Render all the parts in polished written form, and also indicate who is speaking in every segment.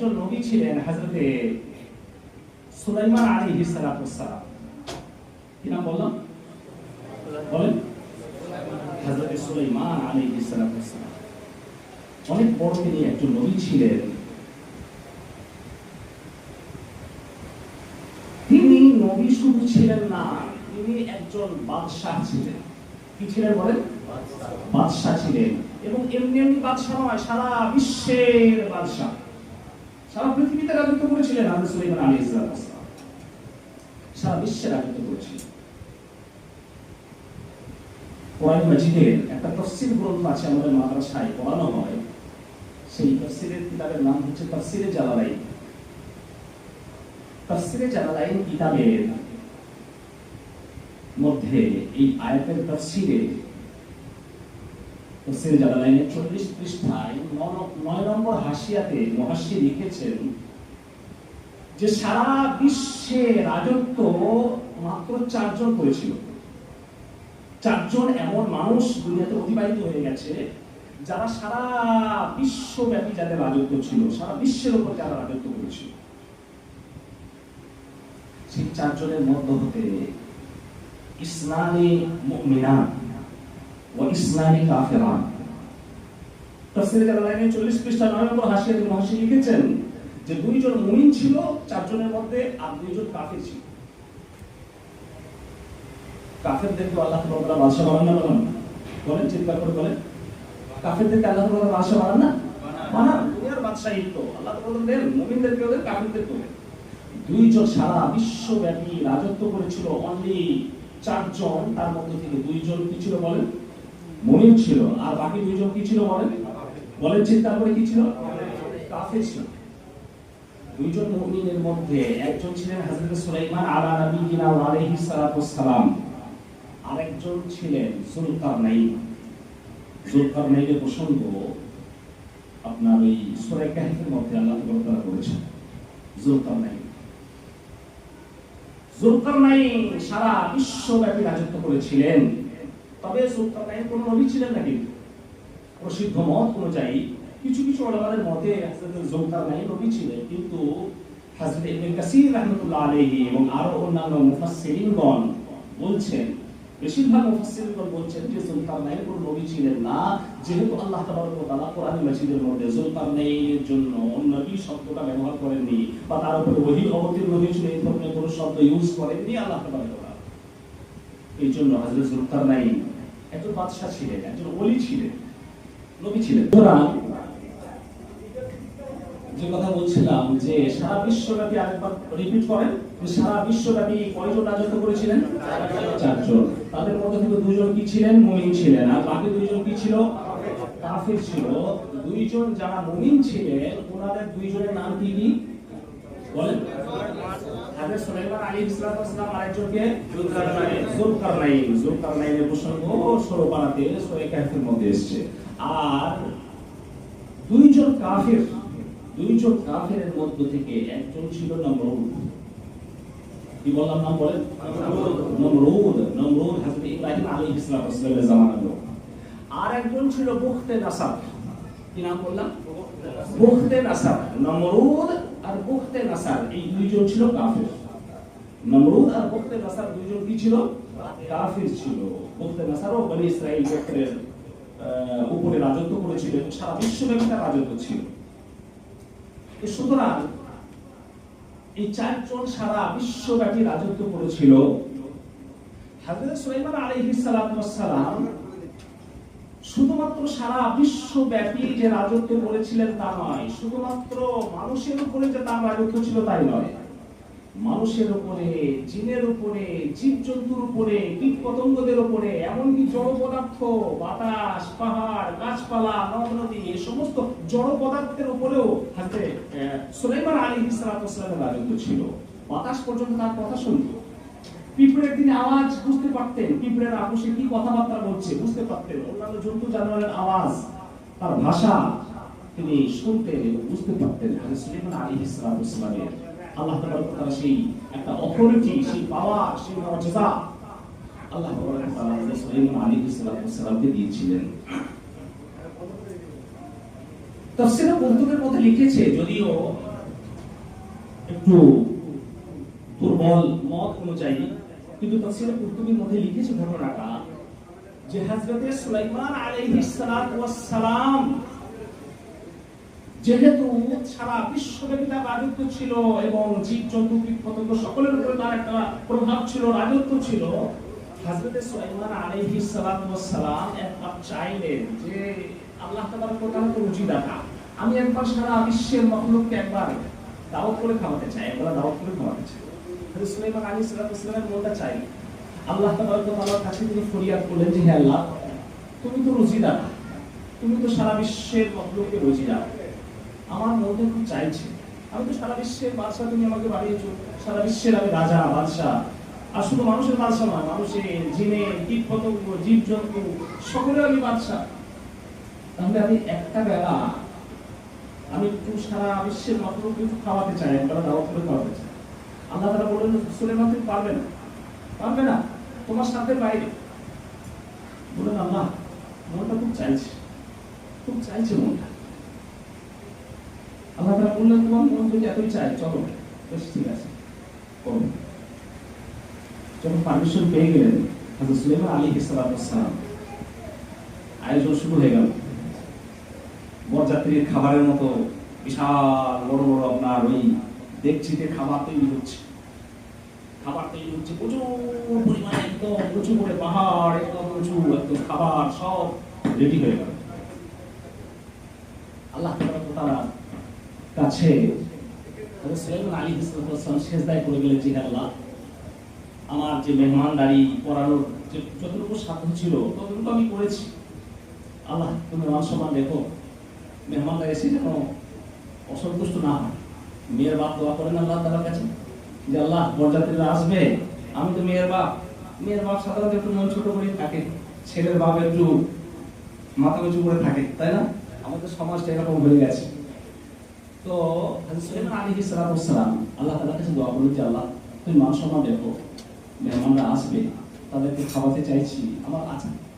Speaker 1: একজন নবী ছিলেন হযরতে সুলাইমান আলাইহিস সালাম। কি নাম বললাম? বলেন। হযরতে সুলাইমান আলাইহিস সালাম অনেক বড় তিনি একজন নবী ছিলেন। তিনি নবী শুধু ছিলেন না, তিনি একজন বাদশাহ ছিলেন। কি ছিলেন বলেন? বাদশাহ ছিলেন। এবং এমনি এমনি বাদশাহ নয়, সারা বিশ্বের বাদশাহ, সারা পৃথিবীতে রাজত্ব করেছিলেন হযরত সুলাইমান আলাইহিস সালাম। সারা বিশ্বে রাজত্ব করেছিলেন। কোরআন মাজিদের একটা তাফসীর গ্রন্থ আছে, আমাদের মাদ্রাসায় পড়ানো হয়। সেই তাফসীরের কিতাবের নাম হচ্ছে তাফসীরে জালালাইন। তাফসীরে জালালাইন কিতাবের মধ্যে এই আয়াতের তাফসীরে তাফসীরে জালালাইনের 40 পৃষ্ঠায় 9 নম্বর হাসিয়াতে মুহাশশির লিখেছেন যে সারা বিশ্বে রাজত্ব মাত্র 4 জন করেছিল। 4 জন এমন মানুষ দুনিয়াতে অতিবাহিত হয়ে গেছে যারা সারা বিশ্বব্যাপী যাদের রাজত্ব ছিল, সারা বিশ্বের উপর যারা রাজত্ব করেছিল। সেই 4 জনের মধ্য হতে ইসনানি মুমিনান ওয়া ইসনানি কাফিরান। তাফসীরে জালালাইনের 40 পৃষ্ঠা 9 নম্বর হাসিয়াতে মুহাশশির লিখেছেন যে 2 জন মুমিন ছিল 4 জনের মধ্যে, আর 2 জন কাফির ছিল। কাফেরদেরকে আল্লাহ তাআলা বাদশা বানান না বানান? বলেন, চিন্তা করে বলেন। কাফেরদেরকে আল্লাহ তাআলা বাদশা বানান না বানান? দুনিয়ার বাদশাহী তো আল্লাহ তাআলা দেন, মুমিনদেরকে দেন, কাফেরদেরকে দেন। 2 জন সারা বিশ্বব্যাপী রাজত্ব করেছিল, অনলি 4 জন। তার মধ্যে থেকে 2 জন কি ছিল বলেন? মুমিন ছিল। আর বাকি 2 জন কি ছিল বলেন? বলেন, চিন্তা করে কি ছিল? কাফের ছিল। 2 জন মুমিনের মধ্যে একজন ছিলেন হযরত সুলাইমান আলা নবিয়িনা ওয়া আলাইহিস সালাতু ওয়াস সালাম, আরেকজন ছিলেন যুলকারনাইন। যুলকারনাইনের প্রসঙ্গ আপনার ওই সূরা কাহফের মধ্যে আল্লাহ তাআলা করেছেন। যুলকারনাইন সারা বিশ্বব্যাপী রাজত্ব করেছিলেন। তবে যুলকারনাইন কোন নবী ছিলেন নাকি? প্রসিদ্ধ মত অনুযায়ী কিছু কিছু ওলামাদের মতে হযরত যুলকারনাইন নবী ছিলেন, কিন্তু হযরত ইবনে কাসীর রাহমাতুল্লাহ আলাইহি এবং আরো অন্যান্য মুফাসসিরিনগণ বলছেন, বেশিরভাগ মুফাসসিরিনগণ বলছেন যে যুলকারনাইন কোন নবী ছিলেন না, যেহেতু আল্লাহ তাবারক ওয়া তাআলা কোরআন মাজিদের মধ্যে যুলকারনাইনের জন্য নবী শব্দটা ব্যবহার করেননি, বা তার উপরে ওহী অবতীর্ণ হয়েছিল এই ধরনের কোনো শব্দ ইউজ করেননি আল্লাহ তাবারক ওয়া তাআলা। এই জন্য হযরত যুলকারনাইন একজন বাদশা ছিলেন, একজন ওলি ছিলেন, নবী ছিলেন। যে কথা বলছিলাম যে সারা বিশ্বব্যাপী, আরেকবার রিপিট করেন, যে সারা বিশ্বব্যাপী কয়জন রাজত্ব করেছিলেন? 4 জন। তাদের মধ্যে থেকে 2 জন কি ছিলেন? মুমিন ছিলেন। আর বাকি 2 জন কি ছিল? কাফির ছিল। 2 জন যারা মুমিন ছিলেন ওনাদের 2 জনের নাম কি কি বলেন? হযরত সুলাইমান আলাইহিস সালাম, আরেকজনকে যুলকারনাইন। যুলকারনাইনের প্রসঙ্গ সূরা বারাতে সূরা কাহফের মধ্যে এসেছে। আর 2 জন কাফির, 2 জন কাফেরের মধ্য থেকে একজন ছিল নমরুদ। কি বললাম নাম বলেন? নমরুদ। নমরুদ হযরত ইব্রাহিম আলাইহিস সালামের জামানার লোক। আর একজন ছিল বুখতে নাসার। কি নাম বললাম? বুখতে নাসার। নমরুদ আর বুখতে নাসার, এই 2 জন ছিল কাফের। নমরুদ আর বুখতে নাসার 2 জন কি ছিল? কাফের ছিল। বুখতে নাসারও বনি ইসরাইল গোত্রের উপরে রাজত্ব করেছিল, সারা বিশ্বব্যাপী তার রাজত্ব ছিল। সুতরাং এই 4 জন সারা বিশ্বব্যাপী রাজত্ব করেছিল। হযরত সুলাইমান আলাইহিস সালাম শুধুমাত্র সারা বিশ্বব্যাপী যে রাজত্ব করেছিলেন তা নয়, শুধুমাত্র মানুষের উপরে যে তার রাজত্ব ছিল তাই নয়, মানুষের উপরে, জিনের উপরে, জীবজন্তুর উপরে, কীটপতঙ্গদের উপরে, এমনকি জড় পদার্থ, বাতাস, পাহাড়, গাছপালা, নদ নদী, এই সমস্ত জড় পদার্থের উপরেও হযরত সুলাইমান আলাইহিস সালামের রাজত্ব ছিল। বাতাস পর্যন্ত তার কথা শুনত। পিঁপড়ের তিনি আওয়াজ বুঝতে পারতেন, পিঁপড়ের আপোষে কি কথাবার্তা বলছে বুঝতে পারতেন। অন্যান্য জন্তু জানোয়ারের আওয়াজ, তার ভাষা তিনি শুনতেন এবং বুঝতে পারতেন। হযরত সুলাইমান আলাইহিস সালামের আল্লাহ তাবারক ওয়া তাআলা সেই একটা অথরিটি, সেই পাওয়ার, সেই মুজিজা আল্লাহ তাবারক ওয়া তাআলা হযরত সুলাইমান আলাইহিস সালামকে দিয়েছিলেন। তাফসীরে কুরতুবীর মধ্যে লিখেছে, যদিও একটু দুর্বল মত অনুযায়ী, কিন্তু তাফসীরে কুরতুবীর মধ্যে লিখেছে ঘটনাটা যে হযরতে সুলাইমান আলাইহিস সালাতু ওয়াস সালাম যেহেতু সারা বিশ্বব্যাপী তার রাজত্ব ছিল এবং জীবজন্তু কীটপতঙ্গ সকলের উপরে তার একটা প্রভাব ছিল, রাজত্ব ছিল, হযরতে সুলাইমান আলাইহিস সালাতু ওয়াস সালাম একবার চাইলেন যে আল্লাহ তাআলার প্রধান রুজি দাতা, আমি একবার সারা বিশ্বের মাখলুককে একবার দাওয়াত করে খাওয়াতে চাই, একবার দাওয়াত করে খাওয়াতে চাই। হযরত সুলাইমান আলাইহিস সালাতু ওয়াস সালামের মনটা চাই। আল্লাহ তাআলার কাছে তিনি ফরিয়াদ করলেন যে হে আল্লাহ, তুমি তো রুজি দাতা, তুমি তো সারা বিশ্বের মাখলুককে রুজি দাও, আমার মনটা খুব চাইছে, আমি তো সারা বিশ্বের বাদশা, তুমি আমাকে বানিয়েছো, সারা বিশ্বের আমি রাজা বাদশা, আর শুধু মানুষের বাদশা নয়, মানুষের জিনে কীটপতঙ্গ জীবজন্তু সকলের আমি বাদশা, তাহলে আমি একটা বেলা আমি একটু সারা বিশ্বের মাখলুককে একটু খাওয়াতে চাই, একবার দাওয়াত করে খাওয়াতে চাই। আল্লাহ তাআলা বললেন সুলাইমান তুমি পারবে না, পারবে না, তোমার সাথে বাইরে। বললেন আল্লাহ মনটা খুব চাইছে, খুব চাইছে মনটা। আল্লাহ তাআলা বললেন তোমার মন যদি এতই চাই চলো, বেশ ঠিক আছে করো। যখন পারমিশন পেয়ে গেলেন হযরত সুলাইমান আলাইহিস সালাম, আয়োজন শুরু হয়ে গেল। বরযাত্রীর খাবারের মতো বিশাল বড় বড় আপনার ওই দেখছিতে খাবার তৈরি হচ্ছে, খাবার তৈরি হচ্ছে প্রচুর পরিমাণে, একদম উঁচু করে পাহাড়, একদম উঁচু, একদম খাবার সব রেডি হয়ে গেল। আল্লাহ তাআলার কাছে হযরত সুলাইমান আলাইহিস সালাম সিজদায় পড়ে গেলেন যে আল্লাহ, আমার যে মেহমানদারি করানোর যে যতটুকু সাধ্য ছিল ততটুকু আমি করেছি, আল্লাহ তুমি আমার সম্মান দেখো, মেহমানরা এসে যেন অসন্তুষ্ট না হয়। মেয়ের বাপ দোয়া করেন আল্লাহ তাআলার কাছে যে আল্লাহ বরযাত্রীরা আসবে, আমি তো মেয়ের বাপ সাধারণত একটু মন ছোট করে থাকে, ছেলের বাপ একটু মাথা উঁচু করে থাকে, তাই না? আমাদের সমাজটা এরকম হয়ে গেছে। তো হযরত সুলাইমান আলাইহিস সালাম আল্লাহ তাআলার কাছে দোয়া করলেন যে আল্লাহ তুমি মান সম্মান দেখো, মেহমানরা আসবে তাদেরকে খাওয়াতে চাইছি, আমার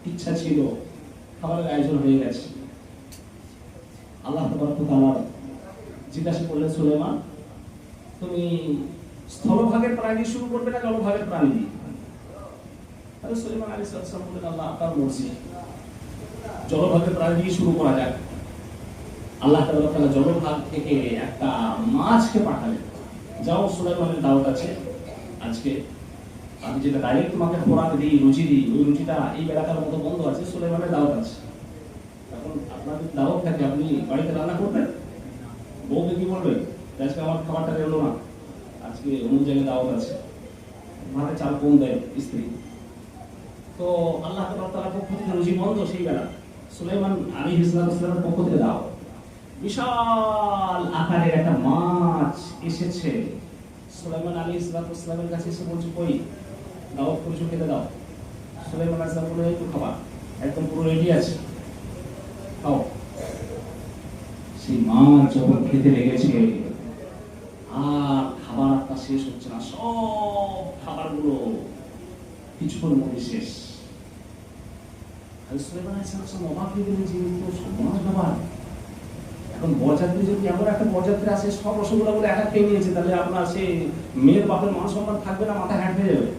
Speaker 1: ইচ্ছা ছিল, খাবারের আয়োজন হয়ে গেছে। আল্লাহ তাআলা জিজ্ঞাসা করলেন সুলাইমান তুমি স্থলভাগের প্রাণী শুরু করবে না জলভাগের প্রাণী দিয়ে? তাহলে সুলাইমান আলাইহিস সালাম বললেন আল্লাহ আপনার মর্জি, জলভাগের প্রাণী দিয়ে শুরু করা যাক। আল্লাহ তাআলা জলভাগ থেকে একটা মাছকে পাঠালেন, যাও সুলাইমানের দাওয়াত আছে আজকে, আমি যেটা ডাইরেক্ট তোমাকে খোরাক দিই, রুচি দিই, ওই রুচিটা এই বেলাকার মতো বন্ধ আছে, সুলাইমানের দাওয়াত আছে। এখন আপনার যদি দাওয়াত থাকে আপনি বাড়িতে রান্না করবেন, বউকে কি বলবেন আজকে আমার খাবারটা এলো না, আজকে অন্য জায়গায় দাওয়াত আছে, ভাতে চাল কম দেয় স্ত্রী। তো আল্লাহ তাআলার পক্ষ থেকে রুজি বন্ধ সেই বেলা, সুলাইমান আলাইহিস সালামের পক্ষ থেকে দাও, বিশাল আকারের একটা মাছ এসেছে। সুলাইমান আলাইহিস সালামের কাছে এসে বলছে কই দাওয়াত করেছো, খেতে দাও। সুলাইমান আলাইহিস সালাম বলে একটু খাবার একদম পুরো রেডি আছে, খাও। সেই মাছ যখন খেতে লেগেছে আর খাবারটা শেষ হচ্ছে না, সব খাবারগুলো কিছুক্ষণের মধ্যে শেষ। সুলাইমান আলাইহিস সালাম অবাক হয়ে গেলেন যে তো সব মাছ খাবার। এখন বরযাত্রী যদি এমন একটা বরযাত্রী আসে সব রসগোল্লা বলে একা খেয়ে নিয়েছে, তাহলে আপনার সে মেয়ের বাপের মান সম্মান থাকবে না, মাথা হ্যাট হয়ে যাবে।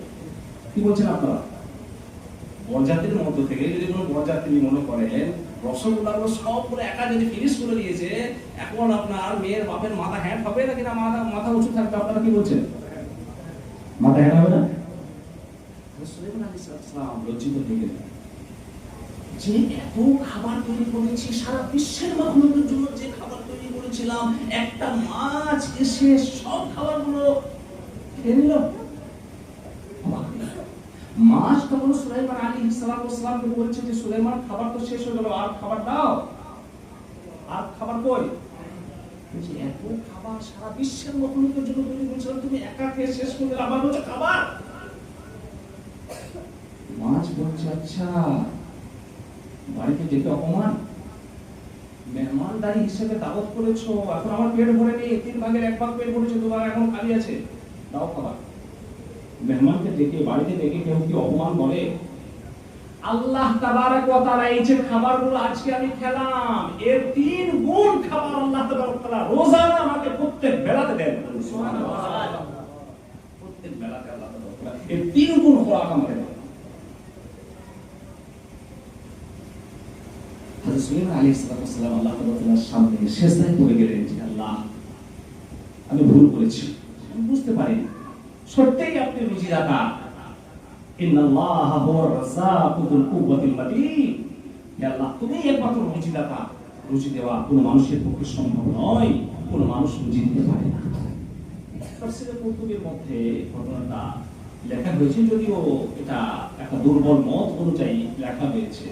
Speaker 1: কি বলছেন আপনারা? বরযাত্রীর মধ্য থেকে যদি কোনো বরযাত্রী মনে করেন রসগোল্লাগুলো সবগুলো একা যদি ফিনিশ করে দিয়েছে, এখন আপনার মেয়ের বাপের মাথা হ্যাট হবে নাকি না মাথা উঁচু থাকবে? আপনারা কি বলছেন? মাথা হ্যাট হবে না? সুলাইমান আলাইহিস সালাম লজ্জিত হয়ে গেলেন যে এত খাবার তৈরি করেছি, সারা বিশ্বের মাখলুকের জন্য যে খাবার তৈরি করেছিলাম, একটা মাছ এসে সব খাবারগুলো খেয়ে নিল। মাছ তখন সুলাইমান আলাইহিস সালামকে বলছে যে সুলাইমান খাবার তো শেষ হয়ে গেল, আর খাবার দাও, আর খাবার কই? বলছে এত খাবার সারা বিশ্বের মাখলুকের জন্য তৈরি করেছিলাম, তুমি একা খেয়ে শেষ করে দিলে, আবার বলছে খাবার। মাছ বলছে আচ্ছা বাড়িতে যেতে অপমান, মেহমানদারি হিসেবে দাওয়াত করেছো, এখন আমার পেট ভরে নেই, 3 ভাগের 1 ভাগ পেট ভরেছে, 2 ভাগ এখন খালি আছে, দাও খাবার। মেহমানকে ডেকে বাড়িতে ডেকে কেউ কি অপমান করে? আল্লাহ তাবারক ওয়া তাআলা এই যে খাবারগুলো আজকে আমি খেলাম, এর 3 গুণ খাবার আল্লাহ তাবারক ওয়া তাআলা রোজানা আমাকে প্রত্যেক বেলাতে দেন। প্রত্যেক বেলাতে আল্লাহ তাআলা এর 3 গুণ খোরাক আমাদের। হযরত সুলাইমান আলাইহিস সালাম আল্লাহ তাআলার সামনে সিজদায় পড়ে গেলেন যে আল্লাহ আমি ভুল করেছি, আমি বুঝতে পারিনি, সত্যিই আপনি রুজিদাতা। ইন্নাল্লাহা হুয়ার রাজ্জাকু যুল কুওয়াতিল মাতিন। হে আল্লাহ, তুমি একমাত্র রুজিদাতা, রুজি দেওয়া কোনো মানুষের পক্ষে সম্ভব নয়, কোনো মানুষ রুজি দিতে পারে না। তাফসীরে কুতুবের মধ্যে ঘটনাটা লেখা হয়েছে, যদিও এটা একটা দুর্বল মত অনুযায়ী লেখা হয়েছে।